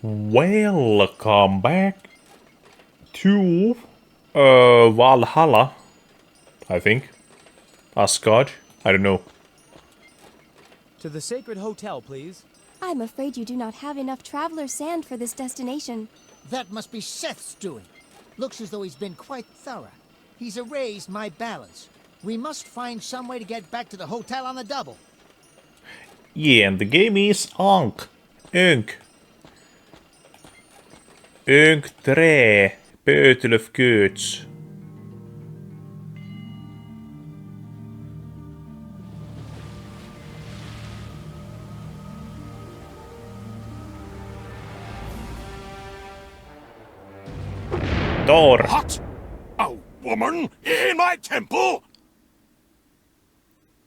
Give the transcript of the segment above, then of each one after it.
Welcome back to Valhalla, I think. Asgard, I don't know. To the sacred hotel, please. I'm afraid you do not have enough traveler sand for this destination. That must be Seth's doing. Looks as though he's been quite thorough. He's erased my balance. We must find some way to get back to the hotel on the double. Yeah, and the game is Ankh. Ankh 3. Battle of Gods. Door. What? A woman in my temple?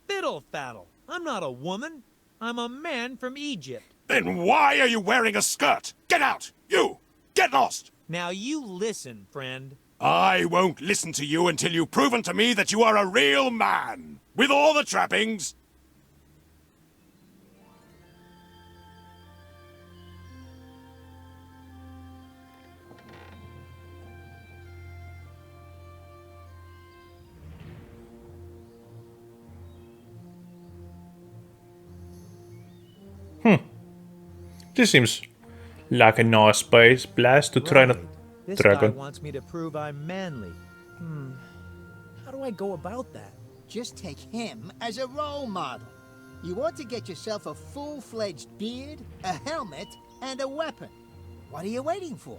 Fiddle faddle. I'm not a woman. I'm a man from Egypt. Then why are you wearing a skirt? Get out! You! Get lost! Now you listen, friend. I won't listen to you until you've proven to me that you are a real man. With all the trappings. This seems like a nice place to train a This dragon. guy wants me to prove I'm manly. How do I go about that? Just take him as a role model. You ought to get yourself a full-fledged beard, a helmet, and a weapon. What are you waiting for?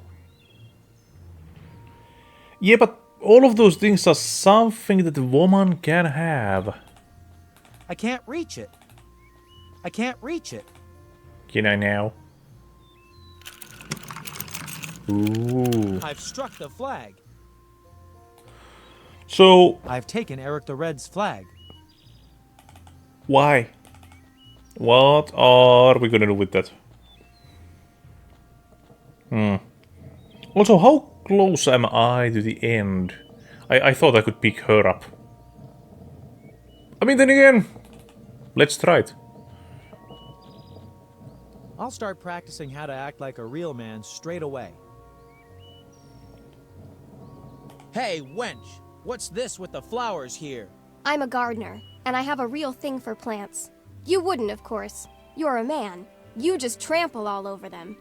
Yeah, but all of those things are something that a woman can have. I can't reach it. I can't reach it. Can I now? Ooh. I've struck the flag. So, I've taken Eric the Red's flag. why? What are we gonna do with that? Also, how close am I to the end? I thought I could pick her up. I mean, then again, let's try it. I'll start practicing how to act like a real man straight away. Hey, wench! What's this with the flowers here? I'm a gardener, and I have a real thing for plants. You wouldn't, of course. You're a man. You just trample all over them.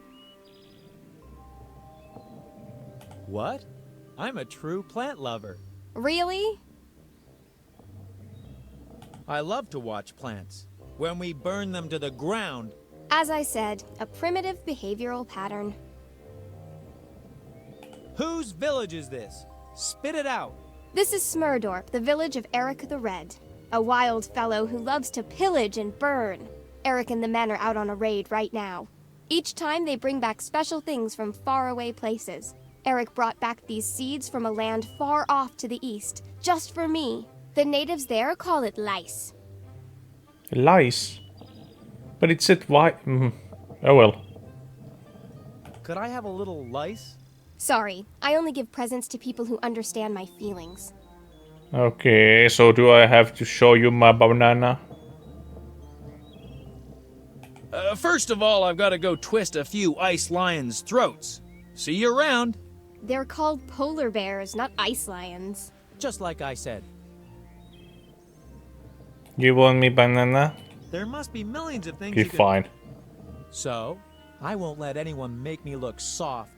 What? I'm a true plant lover. Really? I love to watch plants. When we burn them to the ground. As I said, a primitive behavioral pattern. Whose village is this? Spit it out. This is Smurdorp, the village of Eric the Red. A wild fellow who loves to pillage and burn. Eric and the men are out on a raid right now. Each time they bring back special things from faraway places. Eric brought back these seeds from a land far off to the east, just for me. The natives there call it lice. Lice? But it said why? Oh well. Could I have a little lice? Sorry, I only give presents to people who understand my feelings. Okay, so do I have to show you my banana? First of all, I've got to go twist a few ice lions' throats. See you around. They're called polar bears, not ice lions. Just like I said. You want me banana? There must be millions of things Okay, you could... fine. So, I won't let anyone make me look soft.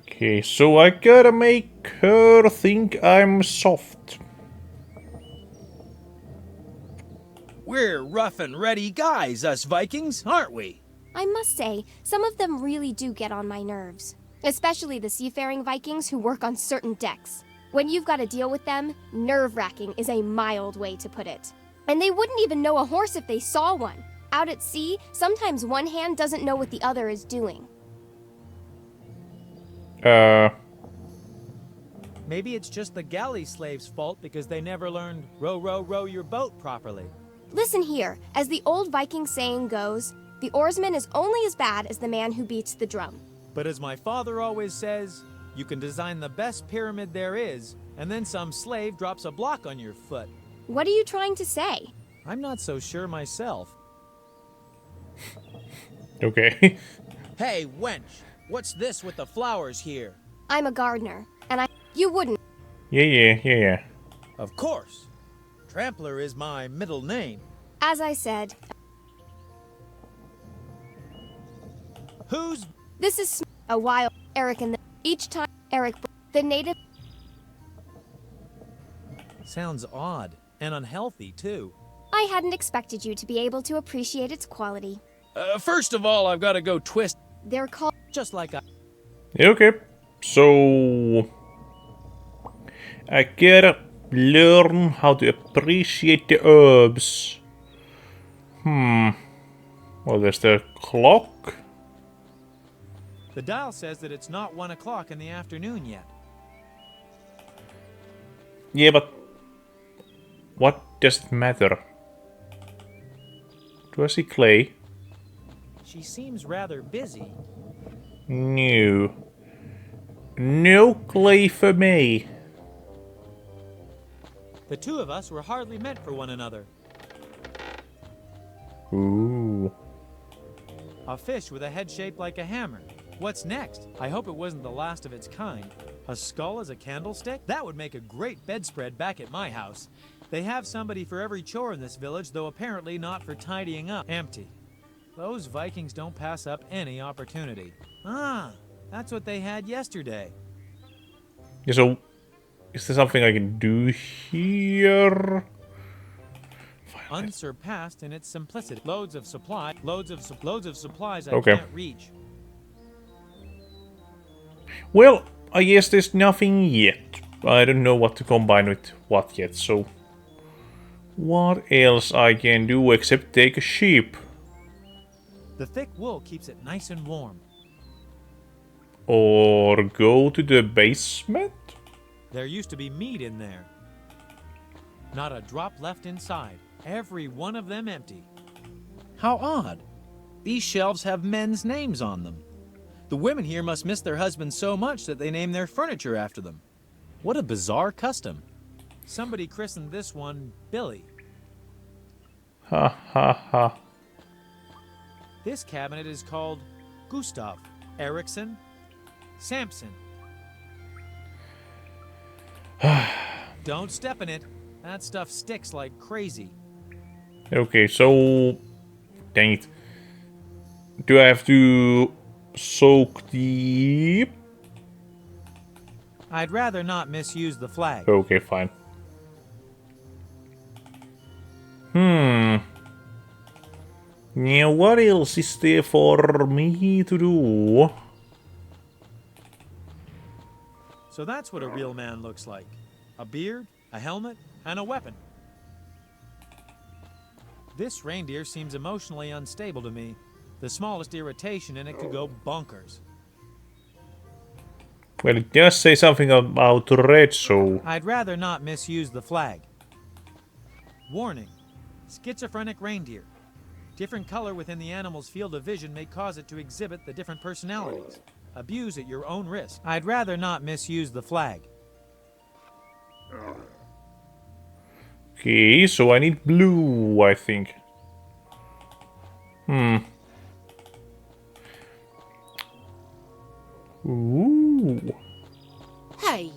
Okay, so I gotta make her think I'm soft. We're rough and ready guys, us Vikings, aren't we? I must say, some of them really do get on my nerves. Especially the seafaring Vikings who work on certain decks. When you've got to deal with them, nerve-wracking is a mild way to put it. And they wouldn't even know a horse if they saw one. Out at sea, sometimes one hand doesn't know what the other is doing. Maybe it's just the galley slaves' fault because they never learned row, row, row your boat properly. Listen here, as the old Viking saying goes, the oarsman is only as bad as the man who beats the drum. But as my father always says, you can design the best pyramid there is, and then some slave drops a block on your foot. What are you trying to say? I'm not so sure myself. Okay. Hey, wench, what's this with the flowers here? I'm a gardener, and you wouldn't. Yeah. Of course. Trampler is my middle name. As I said, Who's... this is a wild Eric and each time Eric, the native. Sounds odd and unhealthy, too. I hadn't expected you to be able to appreciate its quality. First of all, I've got to go twist... They're called Just like I... Yeah, okay. So I gotta learn how to appreciate the herbs. Well, there's the clock. The dial says that it's not 1 o'clock in the afternoon yet. Yeah, but what does it matter? Do I see Clay? She seems rather busy. No. No Clay for me. The two of us were hardly meant for one another. Ooh. A fish with a head shaped like a hammer. What's next? I hope it wasn't the last of its kind. A skull as a candlestick? That would make a great bedspread back at my house. They have somebody for every chore in this village, though apparently not for tidying up. Empty. Those Vikings don't pass up any opportunity. Ah, that's what they had yesterday. Yeah, so is there something I can do here? Unsurpassed in its simplicity. Loads of supplies I Okay. can't reach. Well, I guess there's nothing yet. I don't know what to combine with what yet, so what else I can do except take a sheep? The thick wool keeps it nice and warm. Or go to the basement? There used to be meat in there. Not a drop left inside. Every one of them empty. How odd. These shelves have men's names on them. The women here must miss their husbands so much that they name their furniture after them. What a bizarre custom. Somebody christened this one Billy. Ha ha ha. This cabinet is called Gustav, Eriksson, Samson. Don't step in it. That stuff sticks like crazy. Okay, so dang it. Do I have to soak the... I'd rather not misuse the flag. Okay, fine. Now what else is there for me to do? So that's what a real man looks like. A beard, a helmet, and a weapon. This reindeer seems emotionally unstable to me. The smallest irritation and it could go bonkers. Well, it does say something about red, so... I'd rather not misuse the flag. Warning. Schizophrenic reindeer. Different color within the animal's field of vision may cause it to exhibit the different personalities. Abuse at your own risk. I'd rather not misuse the flag. Okay, so I need blue, I think. Ooh. Hey,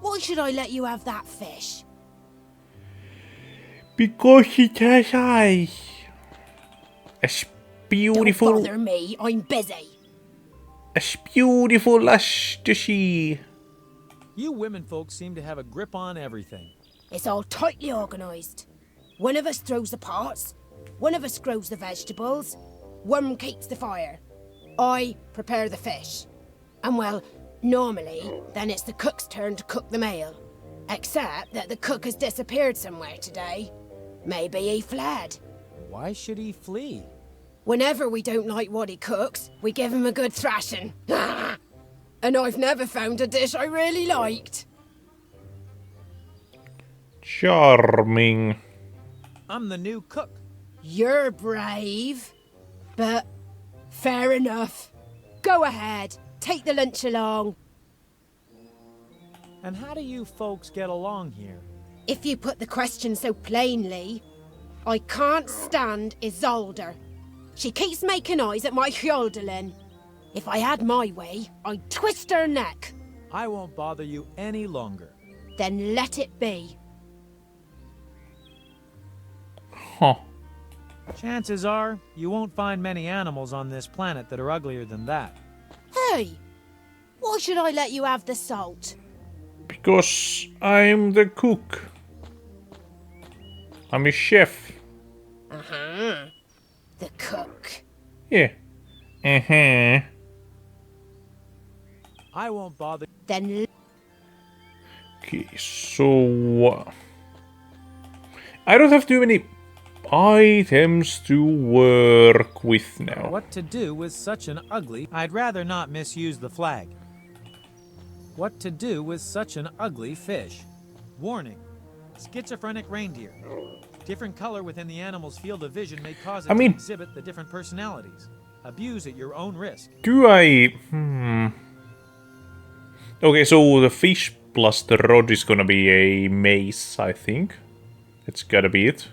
why should I let you have that fish? Because it has eyes. As beautiful... Don't bother me, I'm busy. As beautiful as the sea. You women folks seem to have a grip on everything. It's all tightly organised. One of us throws the pots, one of us grows the vegetables, one keeps the fire. I prepare the fish. And well, normally, then it's the cook's turn to cook the meal. Except that the cook has disappeared somewhere today. Maybe he fled. Why should he flee? Whenever we don't like what he cooks, we give him a good thrashing. And I've never found a dish I really liked. Charming. I'm the new cook. You're brave, but fair enough. Go ahead, take the lunch along. And how do you folks get along here? If you put the question so plainly, I can't stand Isolde. She keeps making eyes at my Hjöldalin. If I had my way, I'd twist her neck. I won't bother you any longer. Then let it be. Huh. Chances are, you won't find many animals on this planet that are uglier than that. Hey, why should I let you have the salt? Because I'm the cook. I'm a chef. Uh-huh. The cook. Yeah. Uh-huh. I won't bother. Then Okay, so... I don't have too many items to work with now. What to do with such an ugly... I'd rather not misuse the flag. What to do with such an ugly fish? Warning. Schizophrenic reindeer. Different color within the animal's field of vision may cause it to exhibit the different personalities. Abuse at your own risk. Do I... Okay, so the fish plus the rod is gonna be a mace, I think. It's gotta be it.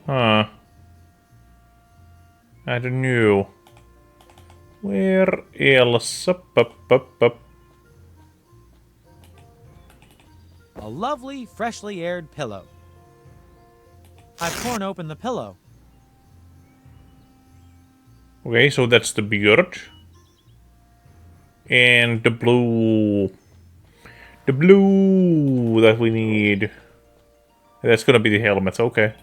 Huh. I don't know. Where else? Up. A lovely, freshly aired pillow. I've torn open the pillow. Okay, so that's the beard. And the blue... The blue that we need. That's gonna be the helmet, okay.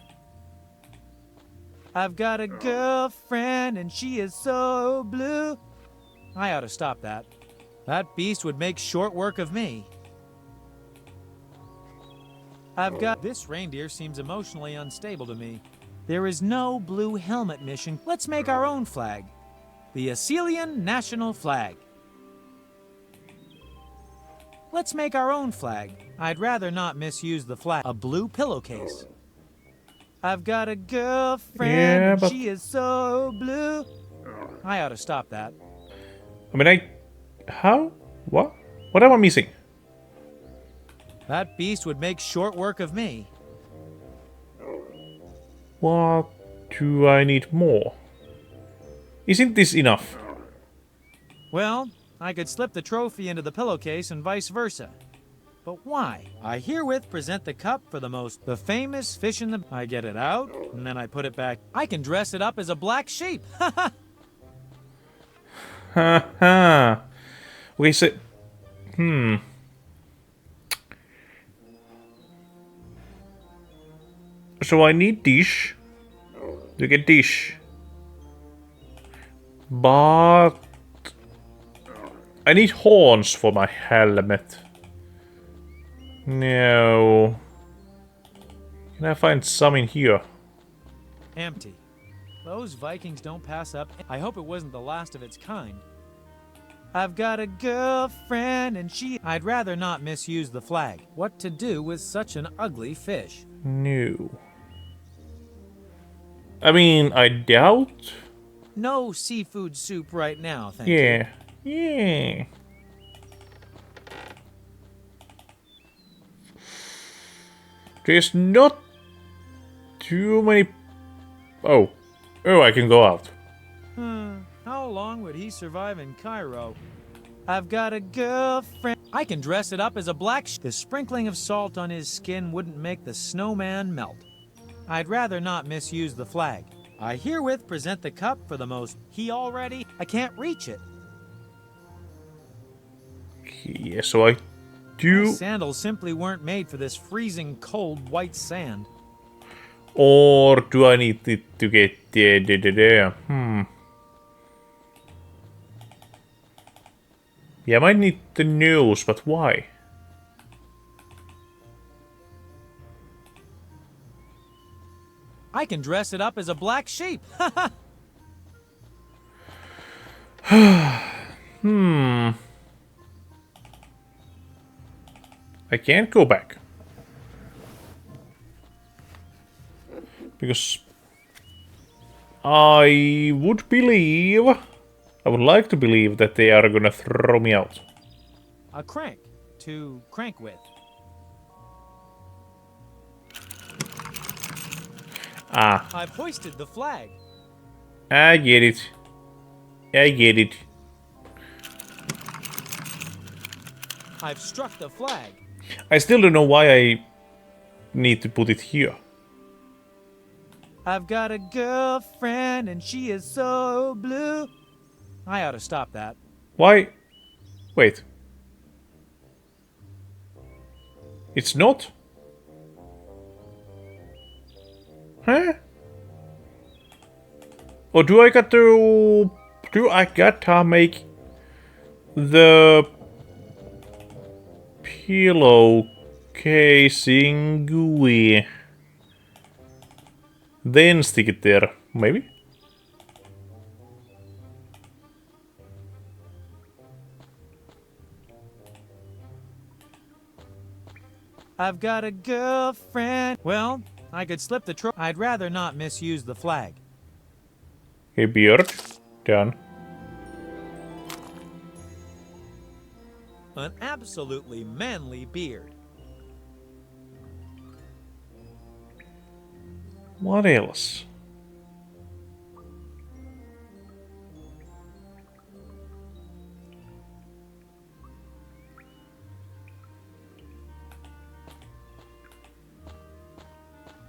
I've got a girlfriend and she is so blue. I ought to stop that. That beast would make short work of me. I've got... This reindeer seems emotionally unstable to me. There is no blue helmet mission. Let's make our own flag. The Assyrian national flag. Let's make our own flag. I'd rather not misuse the flag. A blue pillowcase. I've got a girlfriend and she is so blue. I ought to stop that. I mean, How? What? What am I missing? That beast would make short work of me. What do I need more? Isn't this enough? Well, I could slip the trophy into the pillowcase and vice versa. But why? I herewith present the cup for the famous fish in the... I get it out, and then I put it back. I can dress it up as a black sheep. Ha ha. Okay, so... So I need dish. To get dish. But... I need horns for my helmet. No. Can I find some in here? Empty. Those Vikings don't pass up. I hope it wasn't the last of its kind. I've got a girlfriend and she... I'd rather not misuse the flag. What to do with such an ugly fish? No. I mean, I doubt... No seafood soup right now, thank you. Yeah. Yeah. There's not too many... Oh. Oh, I can go out. How long would he survive in Cairo? I've got a girlfriend. I can dress it up as a black The sprinkling of salt on his skin wouldn't make the snowman melt. I'd rather not misuse the flag. I herewith present the cup for the most... I can't reach it. Yeah, so I do... My sandals simply weren't made for this freezing cold white sand. Or do I need it to get there? Yeah, I might need the nose, but why? I can dress it up as a black sheep. I can't go back. Because I would believe, I would like to believe that they are gonna throw me out. A crank to crank with. Ah, I've hoisted the flag. I get it. I get it. I've struck the flag. I still don't know why I need to put it here. I've got a girlfriend and she is so blue. I ought to stop that. Why? Wait. It's not? Huh? Or do I got to... Do I gotta make the pillow casing gooey? Then stick it there, maybe? I've got a girlfriend. Well, I could slip the I'd rather not misuse the flag. A beard. Done. An absolutely manly beard. What else?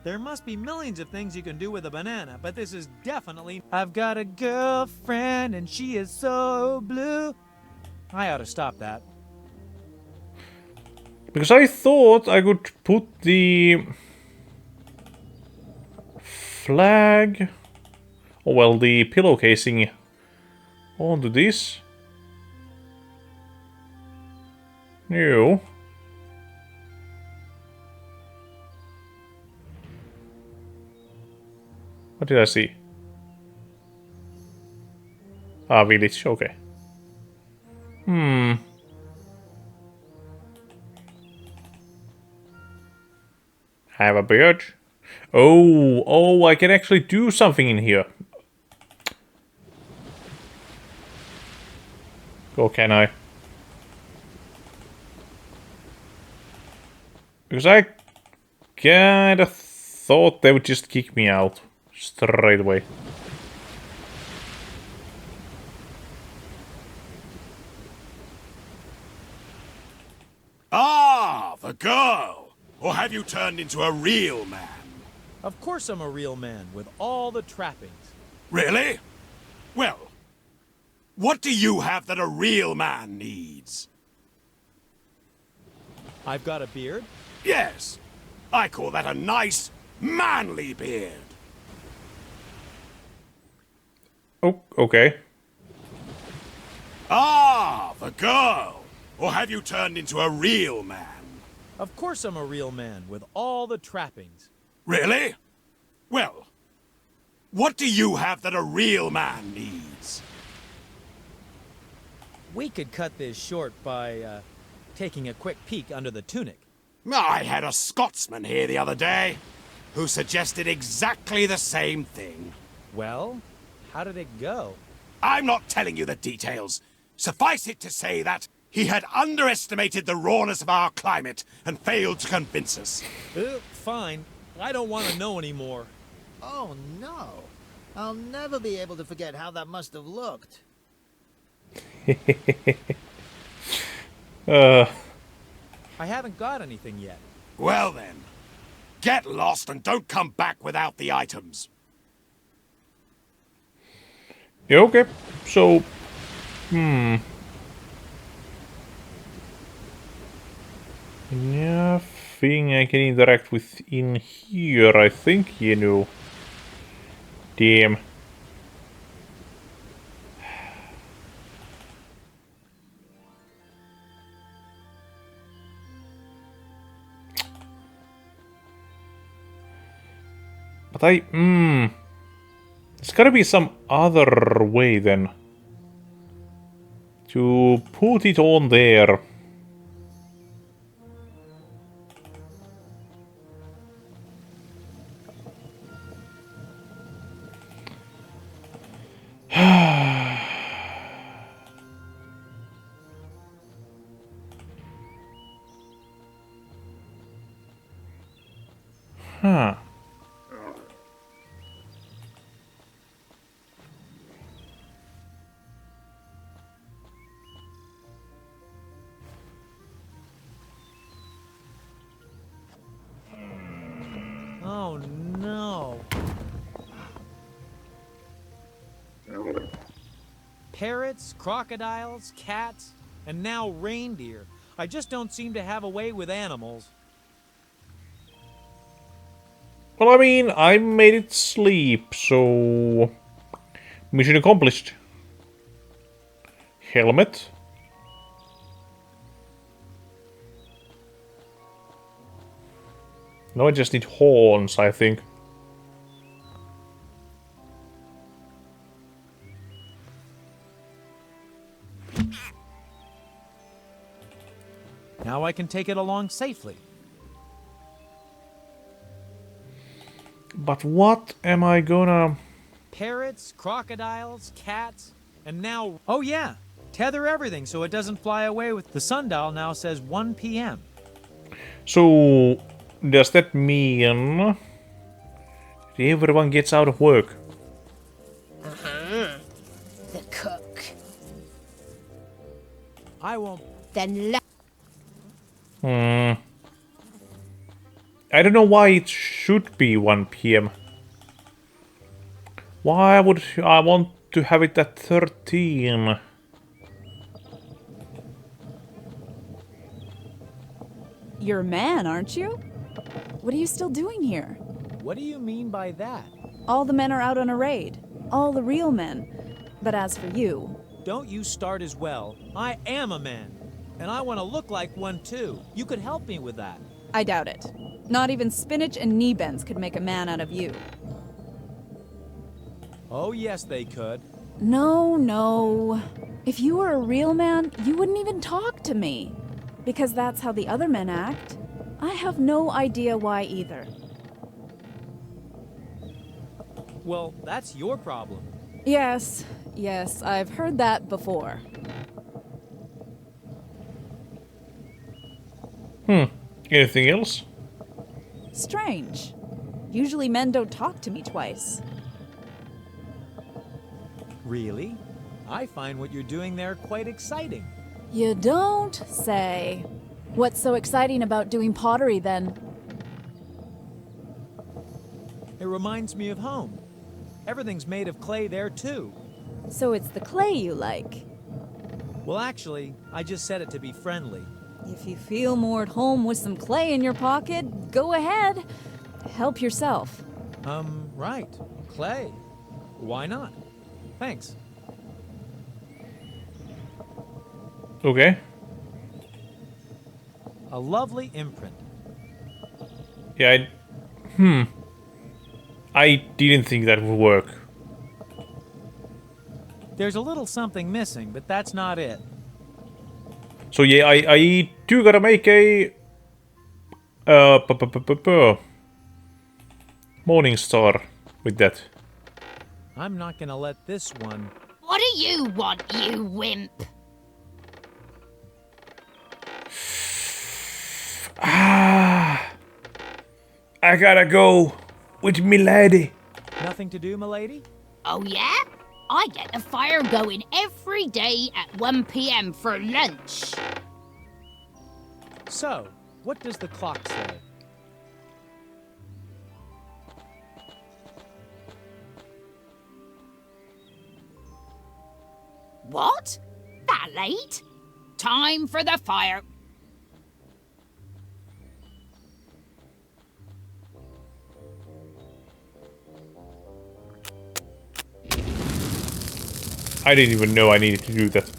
There must be millions of things you can do with a banana, but this is definitely... I've got a girlfriend and she is so blue. I ought to stop that. Because I thought I could put the flag, or well, the pillow casing onto this. No. What did I see? Ah, village, okay. Have a bird. Oh, I can actually do something in here. Or can I? Because I kinda thought they would just kick me out straight away. Ah, the girl! Or have you turned into a real man? Of course I'm a real man with all the trappings. Really? Well, what do you have that a real man needs? I've got a beard. Yes, I call that a nice, manly beard. Oh, okay. Ah, the girl! Or have you turned into a real man? Of course I'm a real man with all the trappings. Really? Well, what do you have that a real man needs? We could cut this short by taking a quick peek under the tunic. I had a Scotsman here the other day who suggested exactly the same thing. Well, how did it go? I'm not telling you the details. Suffice it to say that he had underestimated the rawness of our climate and failed to convince us. Fine. I don't want to know anymore. Oh no. I'll never be able to forget how that must have looked. I haven't got anything yet. Well then, get lost and don't come back without the items. Yeah, okay. So, nothing I can interact with in here, I think, you know. Damn. But there's gotta be some other way then to put it on there. Huh. Parrots, crocodiles, cats, and now reindeer. I just don't seem to have a way with animals. Well, I mean, I made it sleep, so... Mission accomplished. Helmet. No, I just need horns, I think. Now I can take it along safely. But what am I gonna... Parrots, crocodiles, cats, and now... Oh yeah! Tether everything so it doesn't fly away with... The sundial now says 1 p.m. So... Does that mean... everyone gets out of work? The cook. I won't... Then I don't know why it should be 1 p.m. Why would I want to have it at 13? You're a man, aren't you? What are you still doing here? What do you mean by that? All the men are out on a raid. All the real men. But as for you... Don't you start as well. I am a man. And I want to look like one too. You could help me with that. I doubt it. Not even spinach and knee bends could make a man out of you. Oh yes, they could. No. If you were a real man, you wouldn't even talk to me. Because that's how the other men act. I have no idea why either. Well, that's your problem. Yes, I've heard that before. Anything else? Strange. Usually men don't talk to me twice. Really? I find what you're doing there quite exciting. You don't say. What's so exciting about doing pottery then? It reminds me of home. Everything's made of clay there too. So it's the clay you like. Well, actually, I just said it to be friendly. If you feel more at home with some clay in your pocket, go ahead. Help yourself. Right. Clay. Why not? Thanks. Okay. A lovely imprint. Yeah, I didn't think that would work. There's a little something missing, but that's not it. So yeah, I do gotta make a... Morning Star with that. I'm not gonna let this one... What do you want, you wimp? I gotta go with me lady. Nothing to do, milady? Oh yeah? I get the fire going every day at 1 p.m. for lunch. So, what does the clock say? What? That late? Time for the fire. I didn't even know I needed to do that.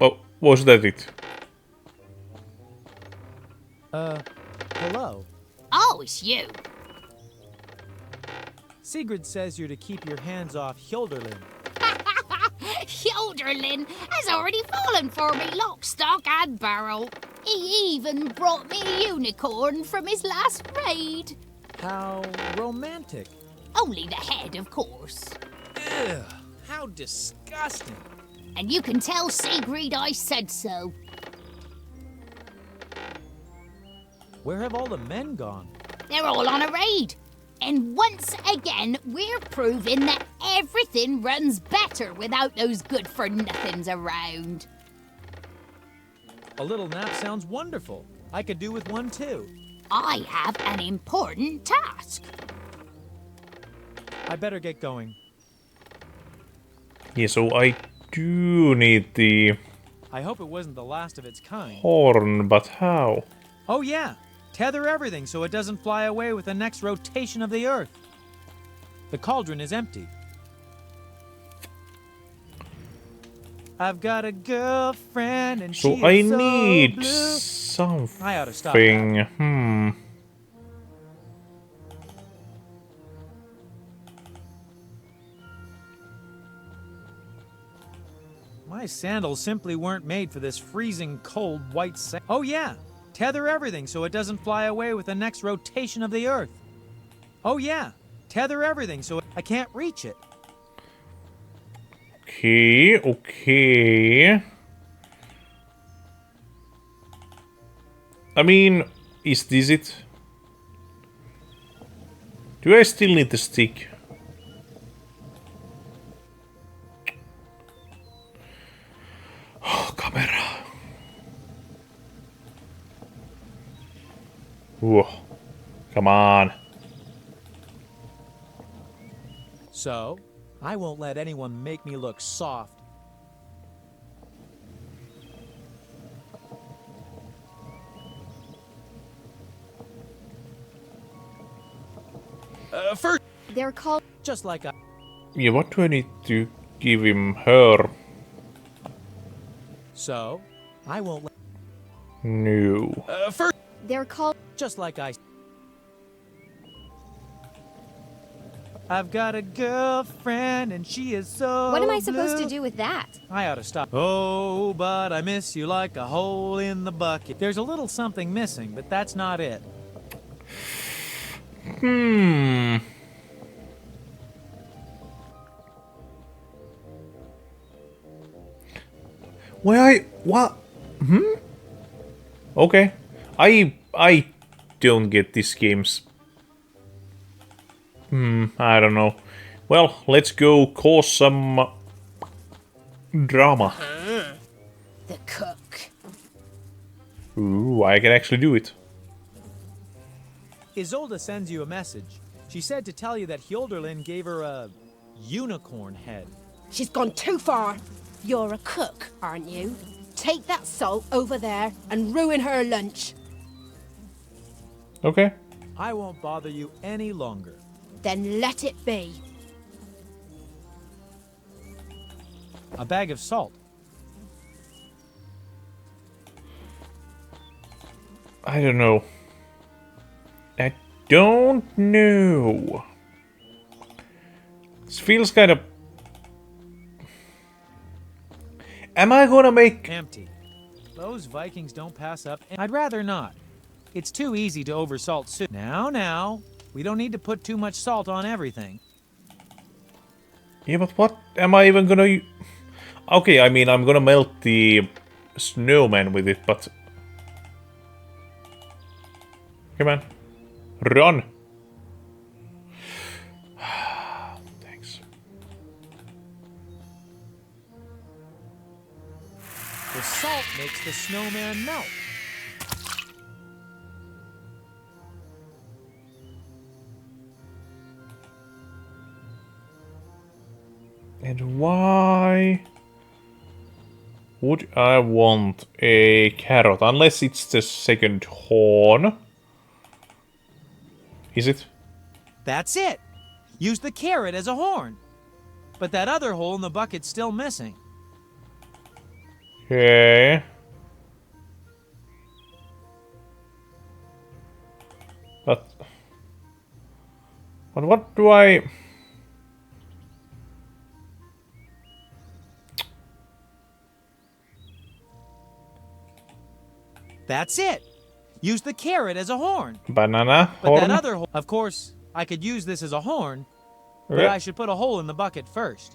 Oh, was that it? Hello. Oh, it's you. Sigrid says you're to keep your hands off Hildurlin. Hildurlin has already fallen for me, lock, stock, and barrel. He even brought me a unicorn from his last raid. How romantic. Only the head, of course. Ugh, how disgusting. And you can tell Sigrid I said so. Where have all the men gone? They're all on a raid. And once again, we're proving that everything runs better without those good-for-nothings around. A little nap sounds wonderful. I could do with one too. I have an important task. I better get going. Yeah, so I do need the I hope it wasn't the last of its kind. horn, but how? Oh yeah, tether everything so it doesn't fly away with the next rotation of the Earth. The cauldron is empty. I've got a girlfriend and So she I is so need blue. something. I ought to stop that. My sandals simply weren't made for this freezing cold white sand. Oh yeah, tether everything so it doesn't fly away with the next rotation of the Earth. Oh yeah, tether everything so I can't reach it. Okay, okay. I mean, is this it? Do I still need the stick? Oh, camera. Whoa. Come on. So, I won't let anyone make me look soft. First, They're called. just like I. Yeah, what do I need to give him? Her? So, I won't let. No. First, They're called. just like I. I've got a girlfriend and she is so. What am I supposed to blue. do with that? I ought to stop. Oh, but I miss you like a hole in the bucket. There's a little something missing, but that's not it. What? Okay. I don't get these games. I don't know. Well, let's go cause some drama. The cook. Ooh, I can actually do it. Isolde sends you a message. She said to tell you that Hjöldurlin gave her a unicorn head. She's gone too far. You're a cook, aren't you? Take that salt over there and ruin her lunch. Okay. I won't bother you any longer. Then let it be. A bag of salt. I don't know. I don't know. This feels kind of... Am I gonna make... Empty. Those Vikings don't pass up. I'd rather not. It's too easy to oversalt soup. Now. We don't need to put too much salt on everything. Yeah, but what am I even gonna... Okay, I mean, I'm gonna melt the snowman with it, but... Come on. Run! Thanks. The salt makes the snowman melt. And why would I want a carrot? Unless it's the second horn. Is it? That's it. Use the carrot as a horn. But that other hole in the bucket's still missing. Okay. But what do I... That's it. Use the carrot as a horn. Banana But horn? that other hole... Of course, I could use this as a horn, but Yeah. I should put a hole in the bucket first.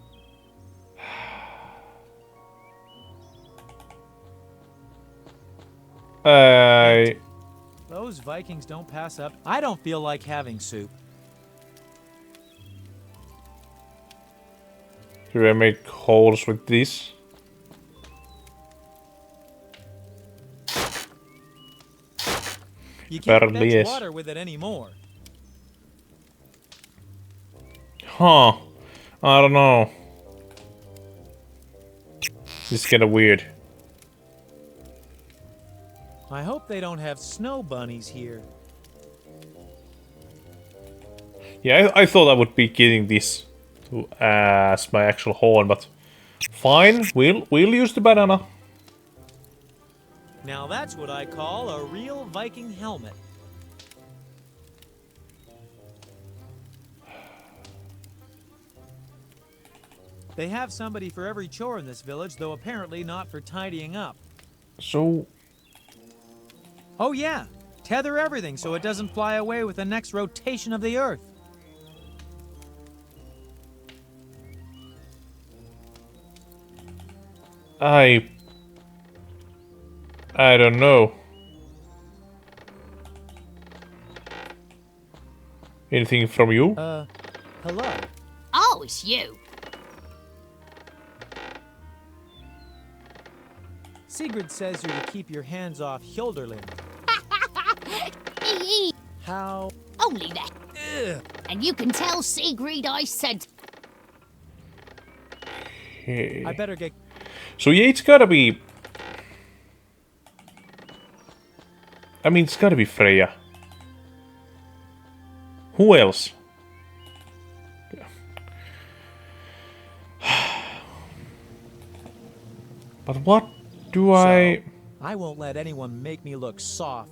Those Vikings don't pass up. I don't feel like having soup. Do I make holes with this? You can't Apparently, fetch yes. water with it anymore. Huh. I don't know. This is kinda weird. I hope they don't have snow bunnies here. Yeah, I thought I would be getting this to as my actual horn, but fine, we'll use the banana. Now that's what I call a real Viking helmet. They have somebody for every chore in this village, though apparently not for tidying up. So Oh yeah, tether everything so it doesn't fly away with the next rotation of the earth. I don't know. Anything from you? Hello. Oh, it's you. Sigrid says you're to keep your hands off Hildurlin. How? Only that. And you can tell Sigrid I said. Okay. I better get. So yeah, it's gotta be. I mean, it's gotta be Freya. Who else? But what do I... I won't let anyone make me look soft.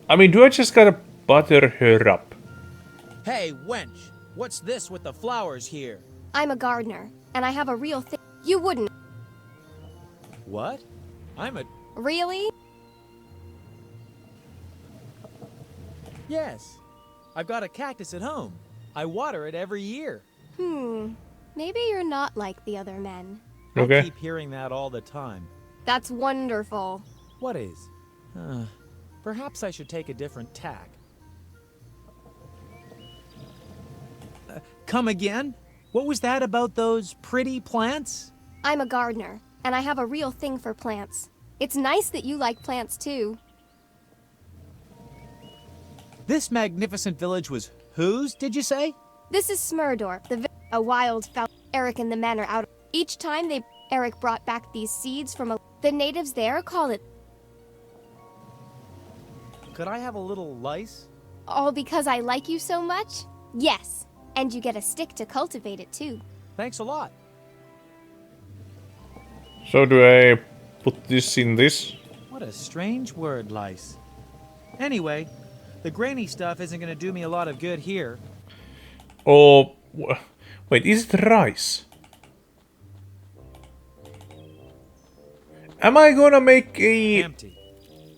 I mean, do I just gotta butter her up? Hey, wench, what's this with the flowers here? I'm a gardener, and I have a real thing. You wouldn't. What? I'm a. Really? Yes. I've got a cactus at home. I water it every year. Maybe you're not like the other men. Okay. I keep hearing that all the time. That's wonderful. What is? Perhaps I should take a different tack. Come again? What was that about those pretty plants? I'm a gardener, and I have a real thing for plants. It's nice that you like plants too. This magnificent village was whose, did you say? This is Smurdorp, a wild fellow. Eric and the men are out. Each time Eric brought back these seeds from the natives there call it. Could I have a little lice? All because I like you so much? Yes, and you get a stick to cultivate it too. Thanks a lot. So do I put this in this? What a strange word, lice. Anyway, the grainy stuff isn't going to do me a lot of good here. Or... Wait, is it rice? Am I gonna make a Empty.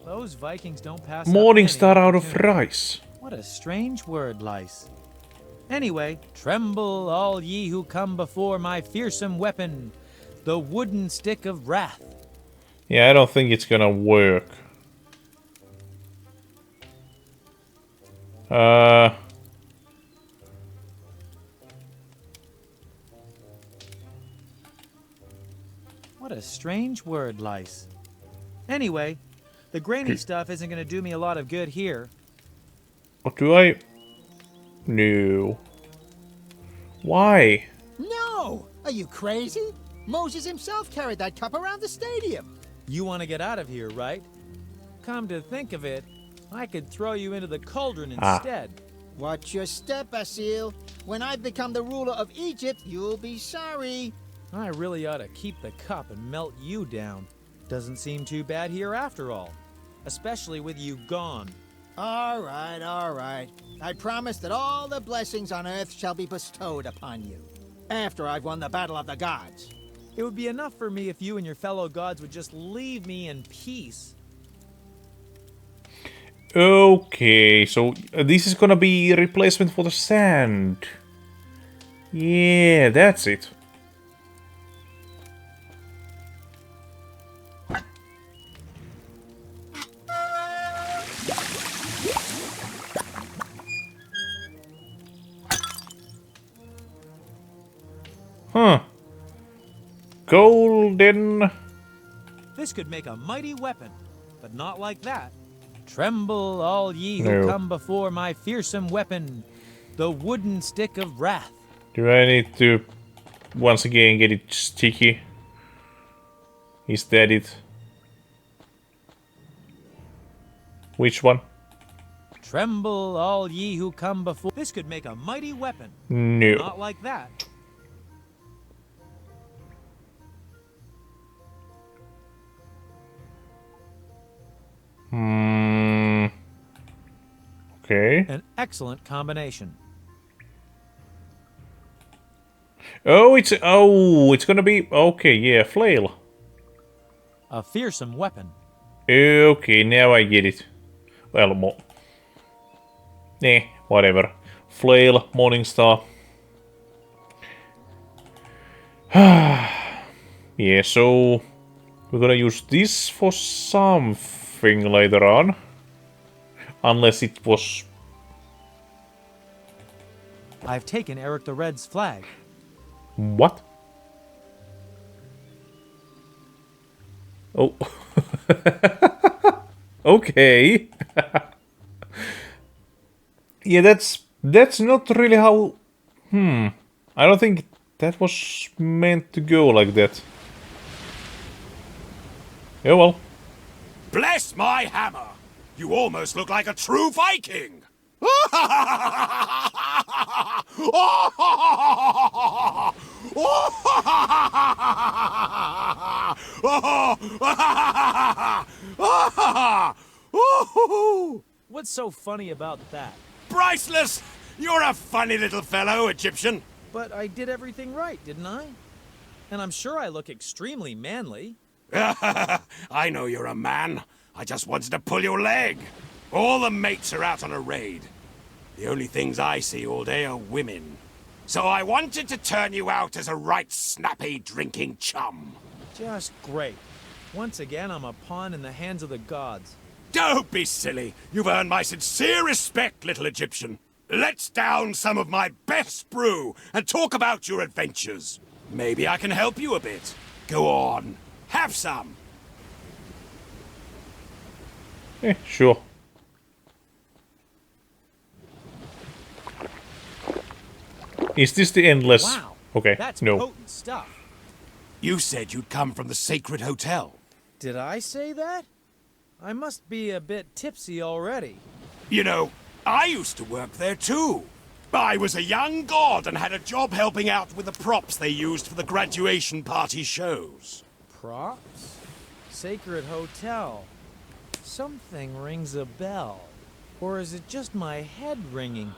Those Vikings don't pass up morning any star out of opportunity. rice? What a strange word, lice. Anyway, tremble all ye who come before my fearsome weapon, the wooden stick of wrath. Yeah, I don't think it's gonna work. What a strange word, lice. Anyway, the grainy stuff isn't going to do me a lot of good here. What do I... No. Why? No! Are you crazy? Moses himself carried that cup around the stadium. You want to get out of here, right? Come to think of it, I could throw you into the cauldron instead. Watch your step, Asil. When I become the ruler of Egypt, you'll be sorry. I really ought to keep the cup and melt you down. Doesn't seem too bad here after all. Especially with you gone. All right, all right. I promise that all the blessings on earth shall be bestowed upon you. After I've won the battle of the gods. It would be enough for me if you and your fellow gods would just leave me in peace. Okay, so this is gonna be a replacement for the sand. Yeah, that's it. Huh. Golden... This could make a mighty weapon, but not like that. Tremble, all ye who No. come before my fearsome weapon, the wooden stick of wrath. Do I need to once again get it sticky? Is that it? Which one? Tremble, all ye who come before. This could make a mighty weapon, No. not like that. Okay. An excellent combination. Oh, it's gonna be okay. Yeah, flail. A fearsome weapon. Okay, now I get it. Well, whatever. Flail, Morningstar. Yeah, so we're gonna use this for something later on. Unless it was... I've taken Eric the Red's flag. What? Oh. Okay. Yeah, that's not really how... I don't think that was meant to go like that. Oh well. Bless my hammer! You almost look like a true Viking! What's so funny about that? Priceless! You're a funny little fellow, Egyptian. But I did everything right, didn't I? And I'm sure I look extremely manly. I know you're a man. I just wanted to pull your leg. All the mates are out on a raid. The only things I see all day are women. So I wanted to turn you out as a right snappy drinking chum. Just great. Once again, I'm a pawn in the hands of the gods. Don't be silly. You've earned my sincere respect, little Egyptian. Let's down some of my best brew and talk about your adventures. Maybe I can help you a bit. Go on, have some. Sure. Is this the endless? Wow. Okay, That's no. potent stuff. You said you'd come from the Sacred Hotel. Did I say that? I must be a bit tipsy already. You know, I used to work there too. I was a young god and had a job helping out with the props they used for the graduation party shows. Props? Sacred Hotel. Something rings a bell. Or is it just my head ringing?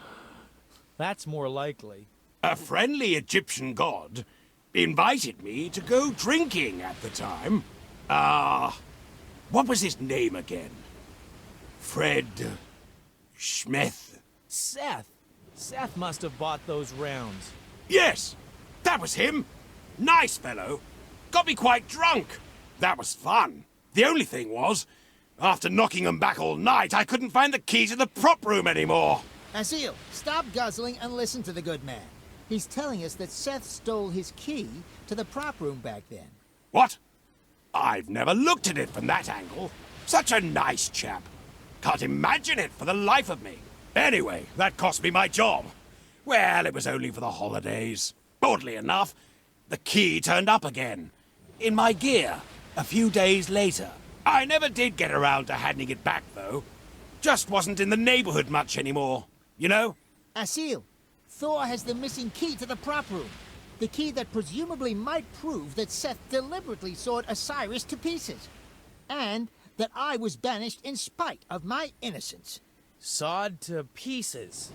That's more likely. A friendly Egyptian god invited me to go drinking at the time. What was his name again? Fred Schmeth. Seth. Seth must have bought those rounds. Yes, that was him. Nice fellow. Got me quite drunk. That was fun. The only thing was, after knocking him back all night, I couldn't find the key to the prop room anymore. Asil, stop guzzling and listen to the good man. He's telling us that Seth stole his key to the prop room back then. What? I've never looked at it from that angle. Such a nice chap. Can't imagine it for the life of me. Anyway, that cost me my job. Well, it was only for the holidays. Oddly enough, the key turned up again. In my gear, a few days later. I never did get around to handing it back, though. Just wasn't in the neighborhood much anymore. You know? Asil, Thor has the missing key to the prop room. The key that presumably might prove that Seth deliberately sawed Osiris to pieces. And that I was banished in spite of my innocence. Sawed to pieces.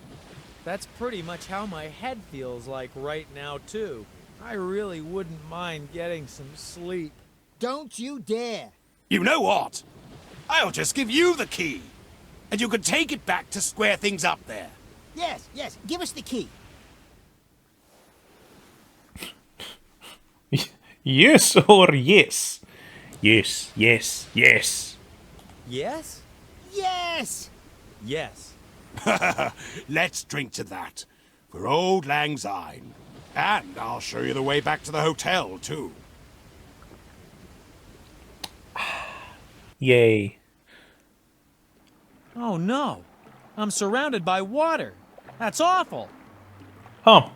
That's pretty much how my head feels like right now, too. I really wouldn't mind getting some sleep. Don't you dare. You know what? I'll just give you the key. And you can take it back to square things up there. Yes, give us the key. Yes or yes? Yes, yes, yes. Yes? Yes! Yes. Let's drink to that. For old Lang Syne. And I'll show you the way back to the hotel, too. Yay. Oh no! I'm surrounded by water! That's awful! Huh.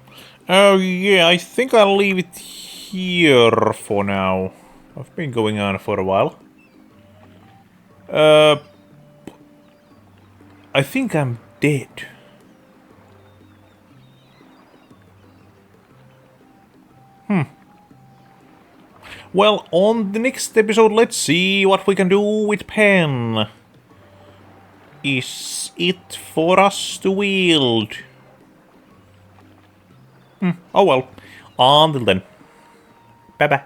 Oh yeah, I think I'll leave it here for now. I've been going on for a while. I think I'm dead. Well, on the next episode, let's see what we can do with Pen. Is it for us to wield? Oh well. Until then. Bye bye.